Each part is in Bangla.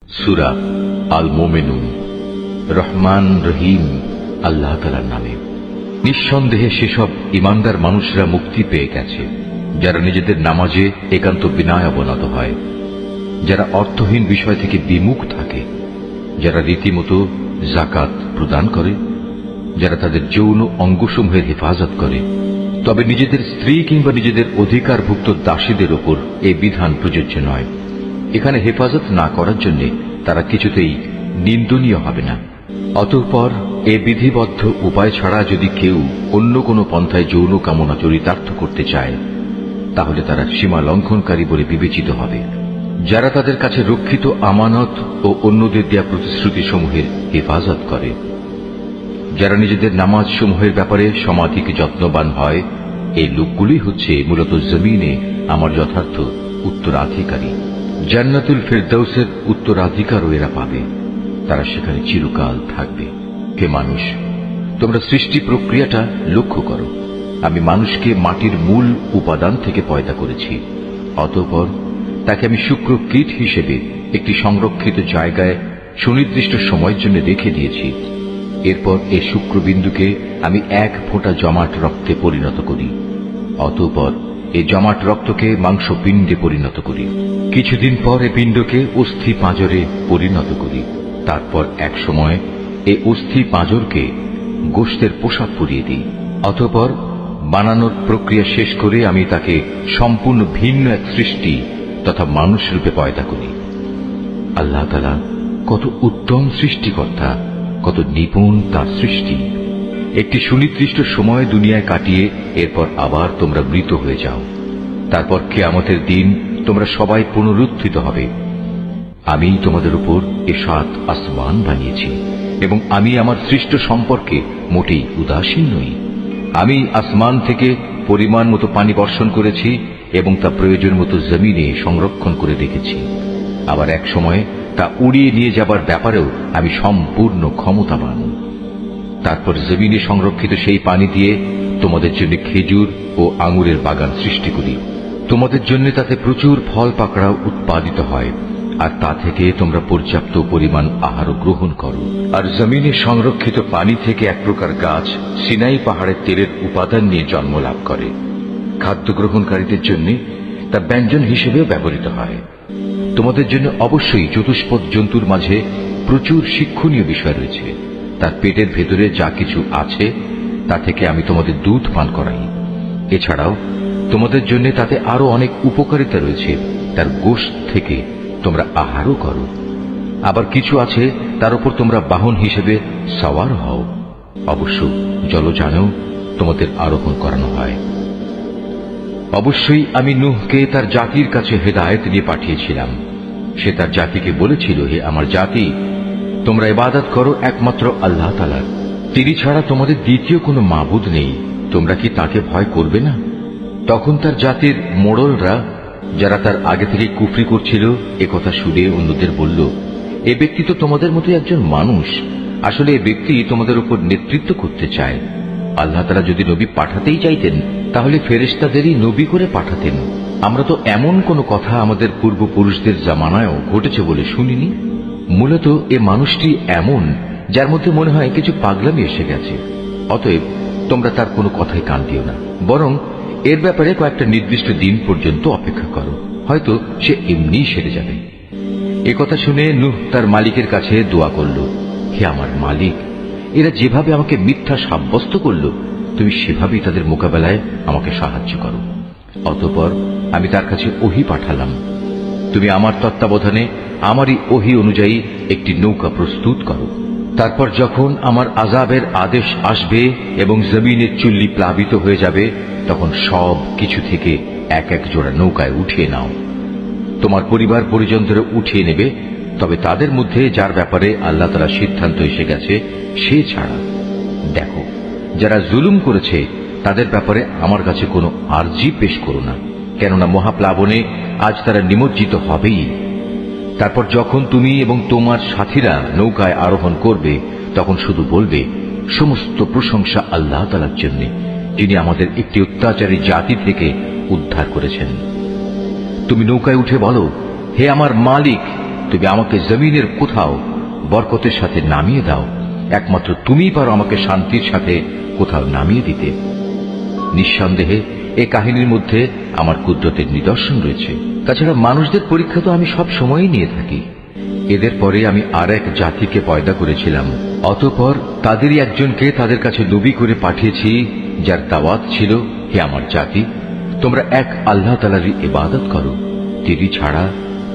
সূরা আল মুমিনুন। রহমান রহিম আল্লাহ তাআলার নামে। নিঃসন্দেহে সেসব ঈমানদার মানুষরা মুক্তি পেয়ে গেছে যারা নিজেদের নামাজে একান্ত বিনয় অবনত হয়, যারা অর্থহীন বিষয় থেকে বিমুখ থাকে, যারা রীতিমতো যাকাত প্রদান করে, যারা তাদের যৌন অঙ্গসমূহের হেফাজত করে। তবে নিজেদের স্ত্রী কিংবা নিজেদের অধিকারভুক্ত দাসীদের ওপর এই বিধান প্রযোজ্য নয়। এখানে হেফাজত না করার জন্য তারা কিছুতেই নিন্দনীয় হবে না। অতঃপর এ বিধিবদ্ধ উপায় ছাড়া যদি কেউ অন্য কোনো পন্থায় যৌন কামনা চরিতার্থ করতে চায়, তাহলে তারা সীমা লঙ্ঘনকারী বলে বিবেচিত হবে। যারা তাদের কাছে রক্ষিত আমানত ও অন্যদের দেয়া প্রতিশ্রুতিসমূহের হেফাজত করে, যারা নিজেদের নামাজ সমূহের ব্যাপারে সমাধিক যত্নবান হয়, এই লোকগুলি হচ্ছে মূলত জমিনে আমার যথার্থ উত্তরাধিকারী। জান্নাতুল ফেরদাউসের উত্তরাধিকারও এরা পাবে, তারা সেখানে চিরকাল থাকবে। হে মানুষ, তোমরা সৃষ্টি প্রক্রিয়াটা লক্ষ্য করো। আমি মানুষকে মাটির মূল উপাদান থেকে পয়দা করেছি, অতঃপর তাকে আমি শুক্র কীট হিসেবে একটি সংরক্ষিত জায়গায় সুনির্দিষ্ট সময়ের জন্য রেখে দিয়েছি। এরপর এই শুক্রবিন্দুকে আমি এক ফোঁটা জমাট রক্তে পরিণত করি, অতঃপর এই জমাট রক্তকে মাংসপিণ্ডে পরিণত করি। কিছুদিন পর এই পিণ্ডকে অস্থি পাঁজরে পরিণত করি। তারপর এক সময় এই অস্থি পাঁজরকে গোশতের পোশাক পরিয়ে দিই। অতঃপর বানানোর প্রক্রিয়া শেষ করে আমি তাকে সম্পূর্ণ ভিন্ন এক সৃষ্টি তথা মানুষ রূপে পয়দা করি। আল্লাহ তাআলা কত উত্তম সৃষ্টিকর্তা, কত নিপুণ তার সৃষ্টি। একটি সুনির্দিষ্ট সময় দুনিয়ায় কাটিয়ে এরপর আবার তোমরা মৃত হয়ে যাও। তারপর কিয়ামতের দিন তোমরা সবাই পুনরুত্থিত হবে। আমি তোমাদের উপর এ 7 আসমান বানিয়েছি এবং আমি আমার সৃষ্ট সম্পর্কে মোটেই উদাসীন নই। আমি আসমান থেকে পরিমাণ মতো পানি বর্ষণ করেছি এবং তা প্রয়োজন মতো জমিনে সংরক্ষণ করে রেখেছি। আবার এক সময় তা উড়িয়ে নিয়ে যাবার ব্যাপারেও আমি সম্পূর্ণ ক্ষমতাবান। তারপর জমিনে সংরক্ষিত সেই পানি দিয়ে তোমাদের জন্য খেজুর ও আঙুরের বাগান সৃষ্টি করি। তোমাদের জন্য তাতে প্রচুর ফল পাকড়াও উৎপাদিত হয়, আর তা থেকে তোমরা পর্যাপ্ত পরিমাণ আহারও গ্রহণ করো। আর জমিনে সংরক্ষিত পানি থেকে এক প্রকার গাছ সিনাই পাহাড়ের তেলের উপাদান নিয়ে জন্ম লাভ করে। খাদ্য গ্রহণকারীদের জন্য তা ব্যঞ্জন হিসেবেও ব্যবহৃত হয়। তোমাদের জন্য অবশ্যই চতুষ্পদ জন্তুর মাঝে প্রচুর শিক্ষণীয় বিষয় রয়েছে। তার পেটের ভেতরে যা কিছু আছে তা থেকে আমি তোমাদের দুধ পান করাই। এছাড়াও তোমাদের জন্য তাতে আরো অনেক উপকারিতা রয়েছে। তার গোশত থেকে তোমরা আহারও করো। আবার কিছু আছে তার উপর তোমরা বাহন হিসেবে সওয়ার হও। অবশ্য জলযানেও তোমাদের আরোহণ করানো হয়। অবশ্যই আমি নূহকে তার জাতির কাছে হেদায়েত নিয়ে পাঠিয়েছিলাম। সে তার জাতিকে বলেছিল, হে আমার জাতি, তোমরা ইবাদত করো একমাত্র আল্লাহ তাআলার। তিনি ছাড়া তোমাদের দ্বিতীয় কোনো মাবুদ নেই। তোমরা কি তাকে ভয় করবে না? তখন তার জাতির মোড়লরা, যারা তার আগে থেকে কুফরি করছিল, একথা শুনে অন্যদের বলল, এ ব্যক্তি তো তোমাদের মতো একজন মানুষ। আসলে এ ব্যক্তি তোমাদের উপর নেতৃত্ব করতে চায়। আল্লাহ তাআলা যদি নবী পাঠাতেই চাইতেন তাহলে ফেরেশতাদেরই নবী করে পাঠাতেন। আমরা তো এমন কোন কথা আমাদের পূর্বপুরুষদের জামানায়ও ঘটেছে বলে শুনিনি। মূলত এ মানুষটি এমন যার মধ্যে মনে হয় কিছু পাগলামি এসে গেছে। অতএব তোমরা তার কোনো কথাই কান দিও না, বরং এর ব্যাপারে কয়েকটা নির্দিষ্ট দিন পর্যন্ত অপেক্ষা করো, হয়তো সে এমনি সেরে যাবে। একথা শুনে নূহ তার মালিকের কাছে দোয়া করল, হে আমার মালিক, এরা যেভাবে আমাকে মিথ্যা সাব্যস্ত করল, তুমি সেভাবেই তাদের মোকাবেলায় আমাকে সাহায্য করো। অতঃপর আমি তার কাছে ওহী পাঠালাম, তুমি আমার তত্ত্বাবধানে আমারই ওহী অনুযায়ী একটি নৌকা প্রস্তুত করো। তারপর যখন আমার আযাবের আদেশ আসবে এবং জমিনের চুল্লি প্লাবিত হয়ে যাবে, তখন সব কিছু থেকে এক এক জোড়া নৌকায় উঠিয়ে নাও। তোমার পরিবার পরিজনদের উঠিয়ে নেবে, তবে তাদের মধ্যে যার ব্যাপারে আল্লাহ তাআলা সিদ্ধান্ত এসে গেছে সে ছাড়া। দেখো, যারা জুলুম করেছে তাদের ব্যাপারে আমার কাছে কোনো আরজি পেশ করো না, কেননা মহাপ্লাবনে আজ তারা নিমজ্জিত হবেই। তারপর যখন তুমি এবং তোমার সাথীরা নৌকায় আরোহণ করবে, তখন শুধু বলবে, সমস্ত প্রশংসা আল্লাহ তাআলার জন্য, যিনি আমাদের একটি অত্যাচারী জাতি থেকে উদ্ধার করেছেন। তুমি নৌকায় উঠে বলো, হে আমার মালিক, তুমি আমাকে জমিনের কোথাও বরকতের সাথে নামিয়ে দাও, একমাত্র তুমিই পারো আমাকে শান্তির সাথে কোথাও নামিয়ে দিতে। নিঃসন্দেহে এ কাহিনীর মধ্যে আমার কুদরতের নিদর্শন রয়েছে। তাছাড়া মানুষদের পরীক্ষা তো আমি সব সময়ই নিয়ে থাকি। এদের পরে আমি আর এক জাতিকে পয়দা করেছিলাম, অতঃপর তাদেরই একজনকে তাদের কাছে নবী করে পাঠিয়েছি, যার দাওয়াত ছিল, হে আমার জাতি, তোমরা এক আল্লাহ তাআলারই ইবাদত করো, তিনি ছাড়া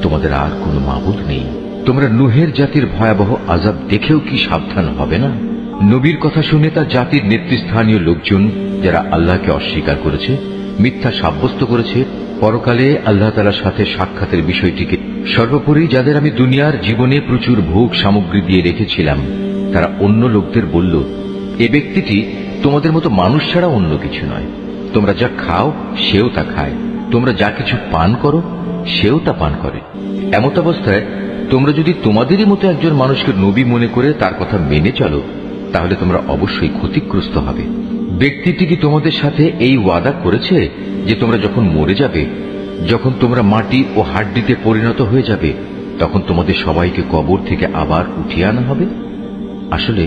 তোমাদের আর কোনো মাবুদ নেই। তোমরা নূহের জাতির ভয়াবহ আযাব দেখেও কি সাবধান হবে না? নবীর কথা শুনে তার জাতির নেতৃস্থানীয় লোকজন, যারা আল্লাহকে অস্বীকার করেছে, মিথ্যা সাব্যস্ত করেছে, পরকালে আল্লাহ তাআলার সাথে সাক্ষাতের বিষয়টিকে, সর্বোপরি যাদের আমি দুনিয়ার জীবনে প্রচুর ভোগ সামগ্রী দিয়ে রেখেছিলাম, তারা অন্য লোকদের বলল, এ ব্যক্তিটি তোমাদের মতো মানুষ ছাড়া অন্য কিছু নয়। তোমরা যা খাও সেও তা খায়, তোমরা যা কিছু পান করো সেও তা পান করে। এমত অবস্থায় তোমরা যদি তোমাদেরই মতো একজন মানুষকে নবী মনে করে তার কথা মেনে চলো, তাহলে তোমরা অবশ্যই ক্ষতিগ্রস্ত হবে। ব্যক্তিটি কি তোমাদের সাথে এই ওয়াদা করেছে যে তোমরা যখন মরে যাবে, যখন তোমরা মাটি ও হাড্ডিতে পরিণত হয়ে যাবে, তখন তোমাদের সবাইকে কবর থেকে আবার উঠিয়ে আনা হবে? আসলে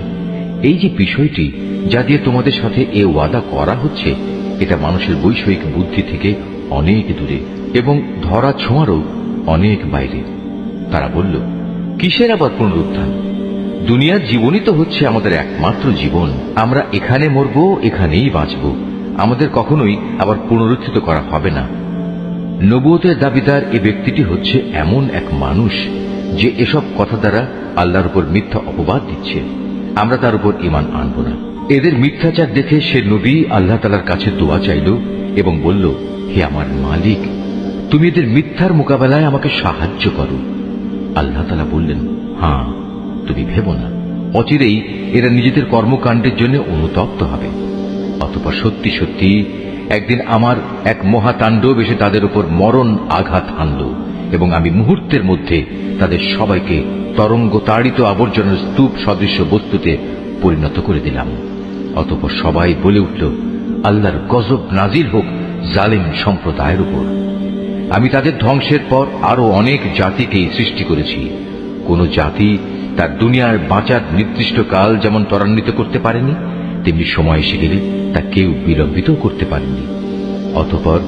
এই যে বিষয়টি যা দিয়ে তোমাদের সাথে এ ওয়াদা করা হচ্ছে, এটা মানুষের বৈষয়িক বুদ্ধি থেকে অনেক দূরে এবং ধরা ছোঁয়ারও অনেক বাইরে। তারা বলল, কিসের আবার পুনরুত্থান? দুনিয়ার জীবনই তো হচ্ছে আমাদের একমাত্র জীবন। আমরা এখানে মরব, এখানেই বাঁচব, আমাদের কখনোই আবার পুনরুত্থিত করা হবে না। নবুয়তের দাবিদার এ ব্যক্তিটি হচ্ছে এমন এক মানুষ যে এসব কথা দ্বারা আল্লাহর উপর মিথ্যা অপবাদ দিচ্ছে। আমরা তার উপর ঈমান আনব না। এদের মিথ্যাচার দেখে সে নবী আল্লাহ তাআলার কাছে দোয়া চাইল এবং বলল, হে আমার মালিক, তুমি এদের মিথ্যার মোকাবেলায় আমাকে সাহায্য করো। আল্লাহ তাআলা বললেন, হ্যাঁ, তুমি ভেবো না, অচিরেই এরা নিজেদের কর্মকাণ্ডের জন্য অনুতপ্ত হবে। অতঃপর সত্যি সত্যি একদিন আমার এক মহাতাণ্ডব এসে তাদের উপর মরণ আঘাত হানল এবং আমি মুহূর্তের মধ্যে তাদের সবাইকে তরঙ্গ তাড়িত আবর্জনার স্তূপ সদৃশ্য বস্তুতে পরিণত করে দিলাম। অতঃপর সবাই বলে উঠল, আল্লাহর গজব নাজিল হোক জালিম সম্প্রদায়ের উপর। আমি তাদের ধ্বংসের পর আরো অনেক জাতিকেই সৃষ্টি করেছি। কোন জাতি তার দুনিয়ার বাঁচার নির্দিষ্ট কাল যেমন ত্বরান্বিত করতে পারেনি, তেমনি সময় এসে গেলে তা কেউ বিলম্বিত করতে পারেনি। অতঃপর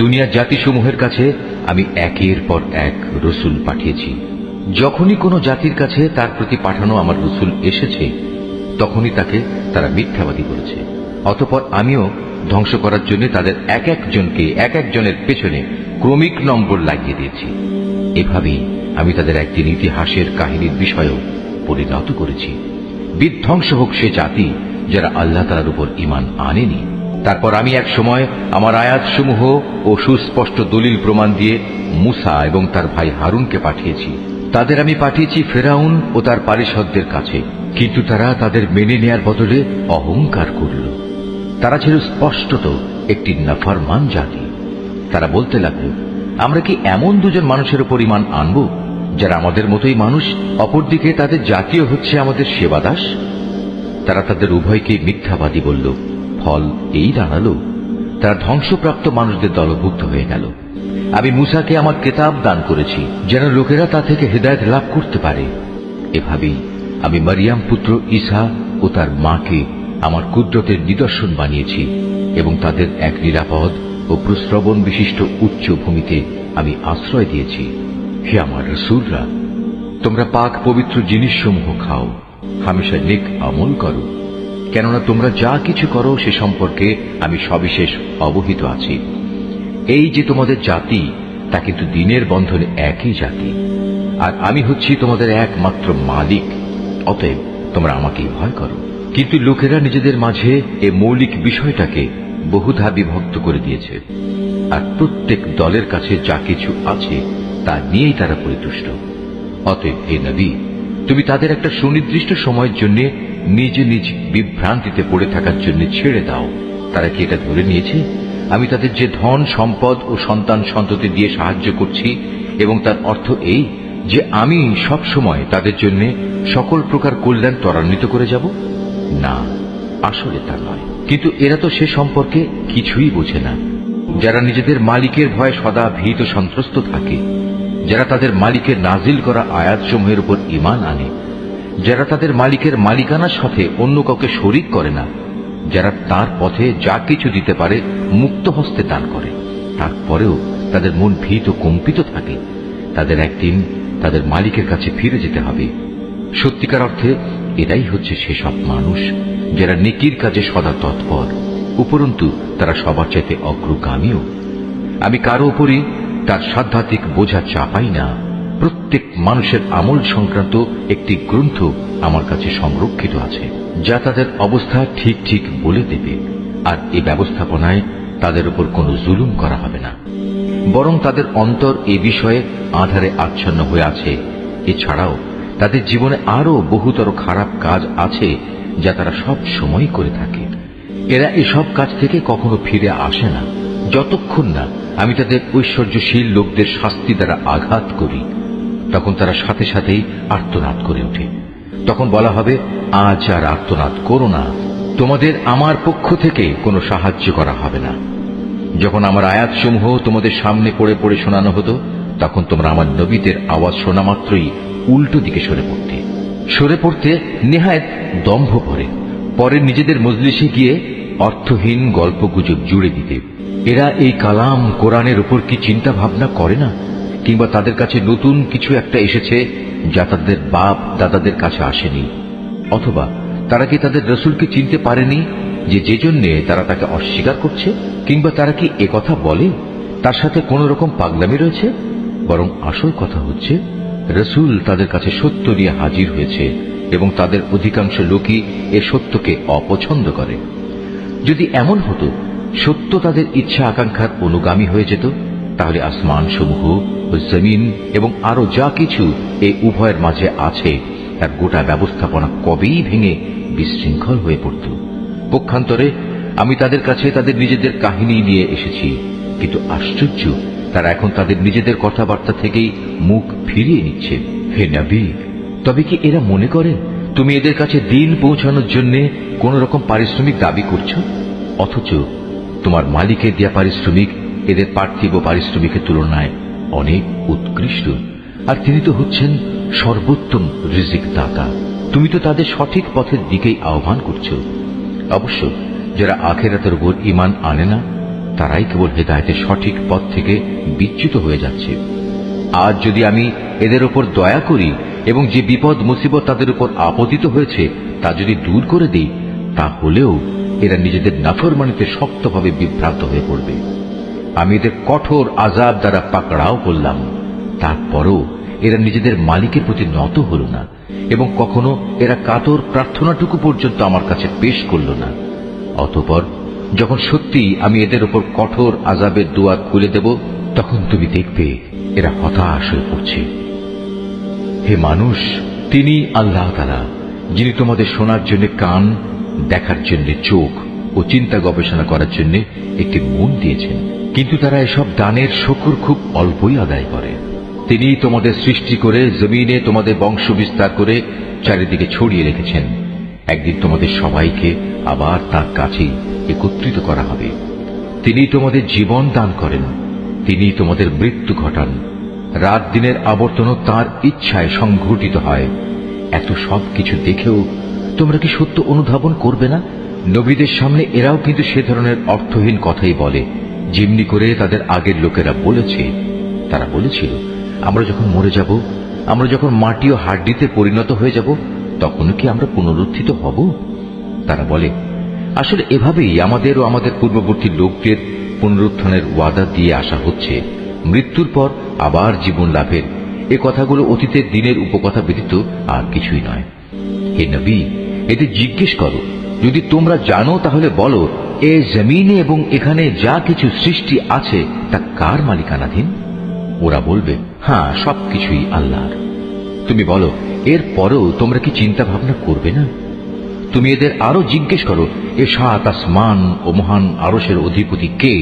দুনিয়ার জাতিসমূহের কাছে আমি একের পর এক রসুল পাঠিয়েছি। যখনই কোনো জাতির কাছে তার প্রতি পাঠানো আমার রসুল এসেছে, তখনই তাকে তারা মিথ্যাবাদী করেছে। অতঃপর আমিও ধ্বংস করার জন্য তাদের এক একজনকে এক একজনের পেছনে ক্রমিক নম্বর লাগিয়ে দিয়েছি। এভাবেই আমি তাদের একদিন ইতিহাসের কাহিনীর বিষয়েও পরিণত করেছি। বিধ্বংস হোক সে জাতি যারা আল্লাহ তাআলার উপর ঈমান আনেনি। তারপর আমি এক সময় আমার আয়াতসমূহ ও সুস্পষ্ট দলিল প্রমাণ দিয়ে মূসা এবং তার ভাই হারুনকে পাঠিয়েছি। তাদের আমি পাঠিয়েছি ফেরাউন ও তার পারিষদদের কাছে, কিন্তু তারা তাদের মেনে নেয়ার বদলে অহংকার করল। তারা ছিল স্পষ্টত একটি নাফরমান জাতি। তারা বলতে লাগল, আমরা কি এমন দুজন মানুষের উপর ঈমান আনব যারা আমাদের মতোই মানুষ, অপরদিকে তাদের জাতীয় হচ্ছে আমাদের সেবাদাস? তারা তাদের উভয়কে মিথ্যাবাদী বলল। ফল এই দাঁড়ালো, তারা ধ্বংসপ্রাপ্ত মানুষদের দলভুক্ত হয়ে গেল। আমি মূসাকে আমার কিতাব দান করেছি যেন লোকেরা তা থেকে হেদায়েত লাভ করতে পারে। এভাবেই আমি মারিয়াম পুত্র ঈসা ও তার মাকে আমার কুদরতের নিদর্শন বানিয়েছি এবং তাদের এক নিরাপদ ও প্রশ্রবণ বিশিষ্ট উচ্চ ভূমিতে আমি আশ্রয় দিয়েছি। হে আমার রাসূলরা, তোমরা পাক পবিত্র জিনিসসমূহ খাও, হামেশা নেক আমল করো, কেননা তোমরা যা কিছু করো সে সম্পর্কে আমি সবিশেষ অবহিত আছি। এই যে তোমাদের জাতি, তা কিন্তু দিনের বন্ধনে একই জাতি, আর আমি হচ্ছি তোমাদের একমাত্র মালিক। অতএব তোমরা আমাকেই ভয় করো। কিন্তু লোকেরা নিজেদের মাঝে এ মৌলিক বিষয়টাকে বহুধা বিভক্ত করে দিয়েছে, আর প্রত্যেক দলের কাছে যা কিছু আছে তা নিয়েই তারা পরিতুষ্ট। অতএব হে নবী, তুমি তাদের একটা সুনির্দিষ্ট সময়ের জন্য নিজ নিজ বিভ্রান্তিতে পড়ে থাকার জন্য ছেড়ে দাও। তারা কি এটা ধরে নিয়েছে আমি তাদের যে ধন সম্পদ ও সন্তান সন্ততি দিয়ে সাহায্য করছি এবং তার অর্থ এই যে আমি সব সময় তাদের জন্য সকল প্রকার কল্যাণ ত্বরান্বিত করে যাব? না, আসলে তা নয়। কিন্তু এরা তো সে সম্পর্কে কিছুই বোঝে না। যারা নিজেদের মালিকের ভয়ে সদা ভীত সন্ত্রস্ত থাকে, যারা তাদের মালিকের নাজিল করা আয়াতসমূহের উপর ঈমান আনে, যারা তাদের মালিকের মালিকানার সাথে অন্য কাউকে শরীক করে না, যারা তার পথে যা কিছু দিতে পারে মুক্ত হস্তে দান করে, তারপরেও তাদের মন ভীত কম্পিত থাকে, তাদের একদিন তাদের মালিকের কাছে ফিরে যেতে হবে। সত্যিকার অর্থে এরাই হচ্ছে সেসব মানুষ যারা নেকির কাজে সদা তৎপর, উপরন্তু তারা সবার চাইতে অগ্রগামীও। আমি কারো উপরই তার সাধ্যাত্মিক বোঝা চাপাই না। প্রত্যেক মানুষের আমল সংক্রান্ত একটি গ্রন্থ আমার কাছে সংরক্ষিত আছে, যা তাদের অবস্থা ঠিক ঠিক বলে দেবে। আর এই ব্যবস্থাপনায় তাদের উপর কোনো জুলুম করা হবে না, বরং তাদের অন্তর এ বিষয়ে আঁধারে আচ্ছন্ন হয়ে আছে। এছাড়াও তাদের জীবনে আরো বহুতর খারাপ কাজ আছে যা তারা সব সময় করে থাকে। এরা এসব কাজ থেকে কখনো ফিরে আসে না যতক্ষণ না আমি তাদের ঐশ্বর্যশীল লোকদের শাস্তি দ্বারা আঘাত করি। তখন তারা সাথে সাথেই আর্তনাদ করে ওঠে। তখন বলা হবে, আজ আর আর্তনাদ করো না, তোমাদের আমার পক্ষ থেকে কোনো সাহায্য করা হবে না। যখন আমার আয়াতসমূহ তোমাদের সামনে পড়ে পড়ে শোনানো হতো, তখন তোমরা আমার নবীদের আওয়াজ শোনা মাত্রই উল্টো দিকে সরে পড়তে নেহায়েত দম্ভ করে, পরে নিজেদের মজলিসে গিয়ে অর্থহীন গল্পগুজব জুড়ে দিতে। এরা এই কালাম কোরআনের উপর কি চিন্তা ভাবনা করে না? কিংবা তাদের কাছে নতুন কিছু একটা এসেছে যা তাদের বাপ দাদাদের কাছে আসেনি? অথবা তারা কি তাদের রসুলকে চিনতে পারেনি যে জন্যে তারা তাকে অস্বীকার করছে? কিংবা তারা কি একথা বলে তার সাথে কোন রকম পাগলামি রয়েছে? বরং আসল কথা হচ্ছে, রসুল তাদের কাছে সত্য নিয়ে হাজির হয়েছে এবং তাদের অধিকাংশ লোকই এ সত্যকে অপছন্দ করে। যদি এমন হতো সত্য তাদের ইচ্ছা আকাঙ্ক্ষার অনুগামী হয়ে যেত, তাহলে আসমান সমূহ ও জমিন এবং আরো যা কিছু এই উভয়ের মাঝে আছে তার গোটা ব্যবস্থাপনা কবেই ভেঙে বিশৃঙ্খল হয়ে পড়ত। পক্ষান্তরে আমি তাদের কাছে তাদের নিজেদের কাহিনী নিয়ে এসেছি, কিন্তু আশ্চর্য, তারা এখন তাদের নিজেদের কথাবার্তা থেকেই মুখ ফিরিয়ে নিচ্ছে। হে নবী, তবে কি এরা মনে করে তুমি এদের কাছে দিন পৌঁছানোর জন্য কোন রকম পারিশ্রমিক দাবি করছো? অথচ তোমার মালিকের দেয়া পারিশ্রমিক এদের পার্থিব পারিশ্রমিকের তুলনায় অনেক উৎকৃষ্ট, আর তিনি তো হচ্ছেন সর্বোত্তম রিজিক দাতা। তুমি তো তাদের সঠিক পথের দিকেই আহ্বান করছো। অবশ্য যারা আখিরাতের উপর ঈমান আনে না, তারাই কেবল হেদায়েতের সঠিক পথ থেকে বিচ্যুত হয়ে যাচ্ছে। আজ যদি আমি এদের উপর দয়া করি এবং যে বিপদ মুসিবত তাদের উপর আপতিত হয়েছে তা যদি দূর করে দিই, তাহলেও এরা নিজেদের নাফরমানিতে শক্তভাবে বিভ্রান্ত হয়ে পড়বে। আমি এদের কঠোর আযাব দ্বারা পাকড়াও করলাম, তারপরও এরা নিজেদের মালিকের প্রতি নত হল না এবং কখনো এরা কাতর প্রার্থনাটুকু পর্যন্ত আমার কাছে পেশ করল না। অতঃপর যখন সত্যি আমি এদের উপর কঠোর আযাবের দুয়ার খুলে দেব, তখন তুমি দেখবে এরা হতাশ হয়ে পড়ছে। হে মানুষ, তিনি আল্লাহ তাআলা, যিনি তোমাদের শোনার জন্য কান, দেখার জন্য চোখ ও চিন্তা গবেষণা করার জন্য একটি মন দিয়েছেন। কিন্তু তারা এসব দানের শুকর খুব অল্পই আদায় করে। তিনি তোমাদের সৃষ্টি করে জমিনে তোমাদের বংশ বিস্তার করে চারিদিকে ছড়িয়ে রেখেছেন। একদিন তোমাদের সবাইকে আবার তার কাছেই একত্রিত করা হবে। তিনি তোমাদের জীবন দান করেন, তিনি তোমাদের মৃত্যু ঘটান। রাত দিনের আবর্তনও তাঁর ইচ্ছায় সংঘটিত হয়। এত সব কিছু দেখেও তোমরা কি সত্য অনুধাবন করবে না? নবীদের সামনে এরাও কিন্তু সে ধরনের অর্থহীন কথাই বলে, যেমনি করে তাদের আগের লোকেরা বলেছে। তারা বলেছিল, আমরা যখন মরে যাব, আমরা যখন মাটি ও হাড্ডিতে পরিণত হয়ে যাব, তখনও কি আমরা পুনরুত্থিত হব? তারা বলে, আসলে এভাবেই আমাদের ও আমাদের পূর্ববর্তী লোকদের পুনরুত্থানের ওয়াদা দিয়ে আসা হচ্ছে, মৃত্যুর পর আবার জীবন লাভের। এ কথাগুলো অতীতের দিনের উপকথা ব্যতীত আর কিছুই নয়। হে নবী, এতে জিজ্ঞেস করো, যদি তোমরা জানো তাহলে বলো, এ জমিনে এবং এখানে যা কিছু সৃষ্টি আছে তা কার মালিকানাধীন? ওরা বলবে, হ্যাঁ, সবকিছুই আল্লাহর। তুমি বলো, এর পরেও তোমরা কি চিন্তা ভাবনা করবে না? তুমি এদের আরো জিজ্ঞেস করো, এ সাত আসমান ও মহান আরশের অধিপতি কে?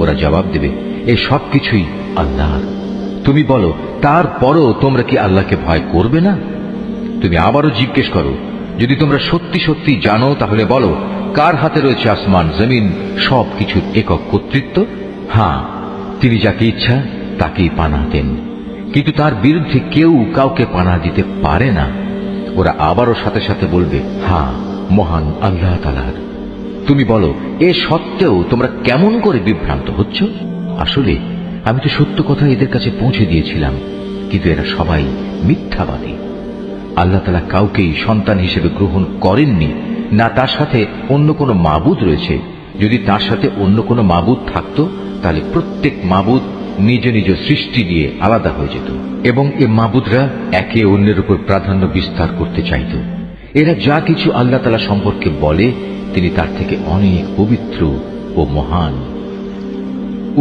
ওরা জবাব দেবে, এ সবকিছুই আল্লাহর। তুমি বলো, তারপরও তোমরা কি আল্লাহকে ভয় করবে না? তুমি আবারও জিজ্ঞেস করো, যদি তোমরা সত্যি সত্যি জানো তাহলে বলো, কার হাতে রয়েছে আসমান জমিন সবকিছুর একক কর্তৃত্ব? হ্যাঁ, তিনি যাকে ইচ্ছা তাকেই পানা দেন। কিন্তু তার বিরুদ্ধে কেউ কাউকে পানা দিতে পারে না। ওরা আবারও সাথে সাথে বলবে, হ্যাঁ, মহান আল্লাহ তাআলার। তুমি বলো, এ সত্ত্বেও তোমরা কেমন করে বিভ্রান্ত হচ্ছ? আসলে আমি তো সত্য কথা এদের কাছে পৌঁছে দিয়েছিলাম, কিন্তু এরা সবাই মিথ্যাবাদী। আল্লাহ তাআলা কাউকেই সন্তান হিসেবে গ্রহণ করেননি, না তার সাথে অন্য কোনো মাবুদ রয়েছে। যদি তার সাথে অন্য কোনো মাবুদ থাকতো, তাহলে প্রত্যেক মাবুদ নিজ নিজ সৃষ্টি নিয়ে আলাদা হয়ে যেত, এবং এ মাবুদরা একে অন্যের উপর প্রাধান্য বিস্তার করতে চাইত। এরা যা কিছু আল্লাহ তাআলা সম্পর্কে বলে, তিনি তার থেকে অনেক পবিত্র ও মহান।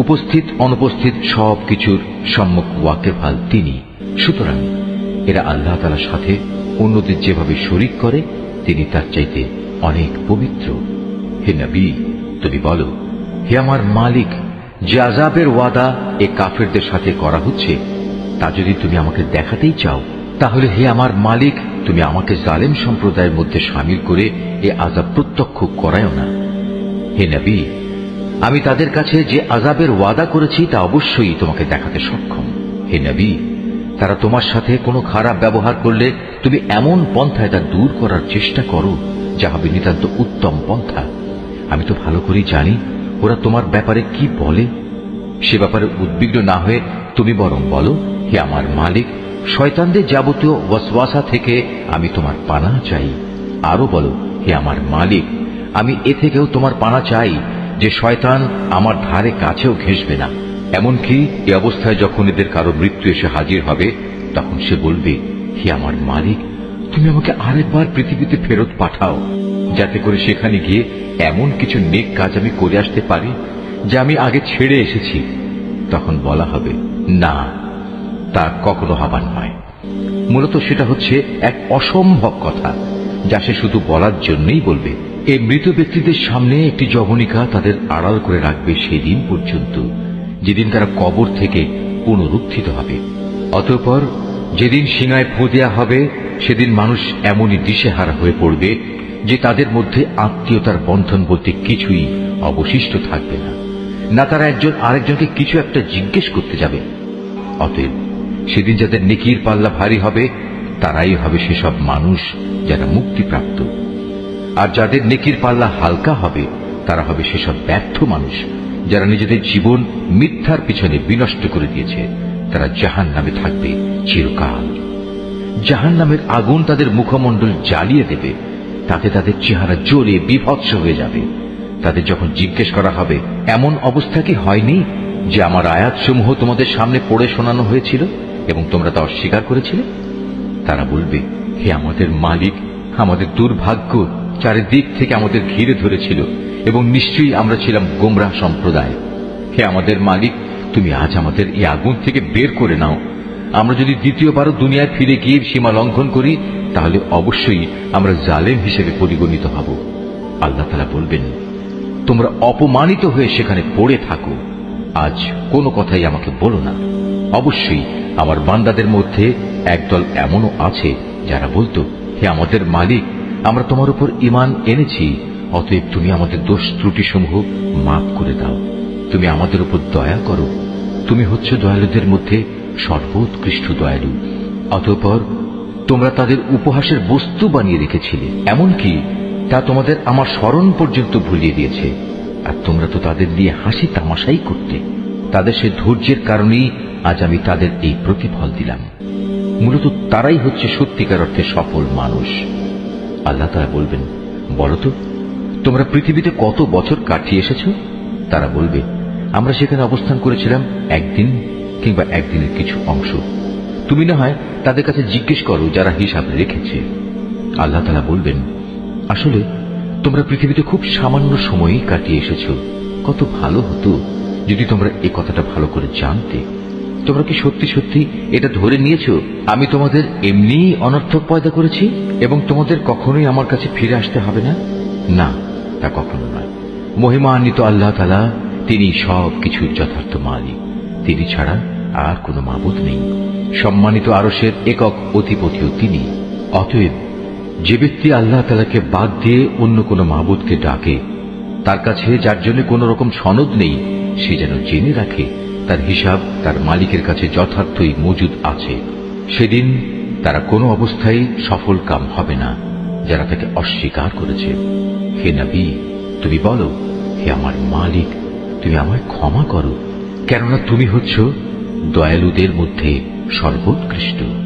উপস্থিত অনুপস্থিত সব কিছুর সম্মুখ ওয়াকিফাল তিনি। সুতরাং এরা আল্লাহ তাআলার সাথে অন্যদের যেভাবে শরীক করে, তিনি তার চাইতে অনেক পবিত্র। হে নবী, তুমি বলো, হে আমার মালিক, যে আযাবের ওয়াদা এ কাফেরদের সাথে করা হচ্ছে, তা যদি তুমি আমাকে দেখাতেই চাও, তাহলে হে আমার মালিক, তুমি আমাকে জালেম সম্প্রদায়ের মধ্যে শামিল করে এ আযাব প্রত্যক্ষ করায়ও না। হে নবী, আমি তাদের কাছে যে আযাবের ওয়াদা করেছি তা অবশ্যই তোমাকে দেখাতে সক্ষম। হে নবী, তারা তোমার সাথে কোনো খারাপ ব্যবহার করলে তুমি এমন পন্থায় তা দূর করার চেষ্টা করো যা হবে নিতান্ত উত্তম পন্থা। আমি তো ভালো করেই জানি ওরা তোমার ব্যাপারে কি বলে। সে ব্যাপারে উদ্বিগ্ন না হয়ে তুমি বরং বলো, হে আমার মালিক, শয়তানদের যাবতীয় ওয়াসওয়াসা থেকে আমি তোমার পানা চাই। আরো বলো, হে আমার মালিক, আমি এ থেকেও তোমার পানা চাই যে শয়তান আমার ধারে কাছেও ঘেঁষবে না। এমনকি এ অবস্থায় যখন এদের কারো মৃত্যু এসে হাজির হবে, তখন সে বলবে, হে আমার মালিক, তুমি আমাকে আরেকবার পৃথিবীতে ফেরত পাঠাও, যাতে করে সেখানে গিয়ে এমন কিছু নেক কাজ আমি করে আসতে পারি যা আমি আগে ছেড়ে এসেছি। তখন বলা হবে, না, তা কখনো হবার নয়। মূলত সেটা হচ্ছে এক অসম্ভব কথা, যা সে শুধু বলার জন্যই বলবে। এই মৃত ব্যক্তিদের সামনে একটি যবনিকা তাদের আড়াল করে রাখবে সেই দিন পর্যন্ত, যেদিন তারা কবর থেকে পুনরুত্থিত হবে। অতঃপর যেদিন সিঙায় ফু দেয়া হবে, সেদিন মানুষ এমনই দিশেহারা হয়ে পড়বে যে তাদের মধ্যে আত্মীয়তার বন্ধন বলতে কিছুই অবশিষ্ট থাকবে না, না তারা একজন আরেকজনকে কিছু একটা জিজ্ঞেস করতে যাবে। অতএব সেদিন যাদের নেকির পাল্লা ভারী হবে, তারাই হবে সেসব মানুষ যারা মুক্তিপ্রাপ্ত, আর যাদের নেকির পাল্লা হালকা হবে, তারা হবে সেসব ব্যর্থ মানুষ যারা নিজেদের জীবন মিথ্যার পিছনে বিনষ্ট করে দিয়েছে। তারা জাহান্নামে থাকবে চিরকাল। জাহান্নামের আগুন তাদের মুখমণ্ডল জ্বালিয়ে দেবে, তাতে তাদের চেহারা জ্বলে বিভৎস হয়ে যাবে। তাদের যখন জিজ্ঞেস করা হবে, এমন অবস্থা কি হয়নি যে আমার আয়াতসমূহ তোমাদের সামনে পড়ে শোনানো হয়েছিল এবং তোমরা তা অস্বীকার করেছিলে? তারা বলবে, হে আমাদের মালিক, আমাদের দুর্ভাগ্য চারিদিক থেকে আমাদের ঘিরে ধরেছিল এবং নিশ্চয়ই আমরা ছিলাম গোমরাহ সম্প্রদায়। হে আমাদের মালিক, তুমি আজ আমাদের এই আগুন থেকে বের করে নাও। আমরা যদি দ্বিতীয়বারও দুনিয়ায় ফিরে গিয়ে সীমা লঙ্ঘন করি, তাহলে অবশ্যই আমরা জালেম হিসেবে পরিগণিত হব। আল্লাহ তাআলা বলবেন, তোমরা অপমানিত হয়ে সেখানে পড়ে থাকো, আজ কোনো কথাই আমাকে বলো না। অবশ্যই আমার বান্দাদের মধ্যে একদল এমনও আছে যারা বলতো, হে আমাদের মালিক, আমরা তোমার উপর ঈমান এনেছি, অতএব তুমি আমাদের দোষ ত্রুটি সমূহ মাফ করে দাও। তুমি আমাদের উপর দয়া করো, তুমি হচ্ছে দয়ালুদের মধ্যে সর্বোৎকৃষ্ট দয়ালু। অতঃপর তোমরা তাদের উপহাসের বস্তু বানিয়ে রেখেছিলে, এমনকি তা তোমাদের আমার স্মরণ পর্যন্ত ভুলিয়ে দিয়েছে, আর তোমরা তো তাদের নিয়ে হাসি তামাশাই করতে। তাদের সে ধৈর্যের কারণেই আজ আমি তাদের এই প্রতিফল দিলাম। মূলত তারাই হচ্ছে সত্যিকার অর্থে সফল মানুষ। আল্লাহ তাআলা বলবেন, বলো তো, তোমরা পৃথিবীতে কত বছর কাটিয়ে এসেছ? তারা বলবে, আমরা সেখানে অবস্থান করেছিলাম একদিন কিংবা একদিনের কিছু অংশ। তুমি না হয় তাদের কাছে জিজ্ঞেস করো যারা হিসাব রেখেছে। আল্লাহ তাআলা বলবেন, আসলে তোমরা পৃথিবীতে খুব সামান্য সময়ই কাটিয়ে এসেছ। কত ভালো হতো যদি তোমরা এই কথাটা ভালো করে জানতে। তোমরা কি সত্যি সত্যি এটা ধরে নিয়েছ আমি তোমাদের এমনিই অনর্থক পয়দা করেছি এবং তোমাদের কখনোই আমার কাছে ফিরে আসতে হবে না? না, তা কখনো নয়। মহিমান্বিত আল্লাহ তাআলা, তিনি সব কিছুর যথার্থ মালিক। তিনি ছাড়া আর কোনো মাবুদ নেই। সম্মানিত আরশের একক অধিপতিও তিনি। অতএব যে ব্যক্তি আল্লাহ তাআলাকে বাদ দিয়ে অন্য কোনো মাবুদকে ডাকে, তার কাছে যার জন্য কোন রকম সনদ নেই, সে যেন জেনে রাখে তার হিসাব তার মালিকের কাছে যথার্থই মজুদ আছে। সেদিন তারা কোনো অবস্থায় সফল কাম হবে না যারা তাকে অস্বীকার করেছে। হে নবী, তুমি বলো, হে আমার মালিক, তুমি আমায় ক্ষমা করো, কেননা তুমি হচ্ছ দয়ালুদের মধ্যে সর্বোৎকৃষ্ট।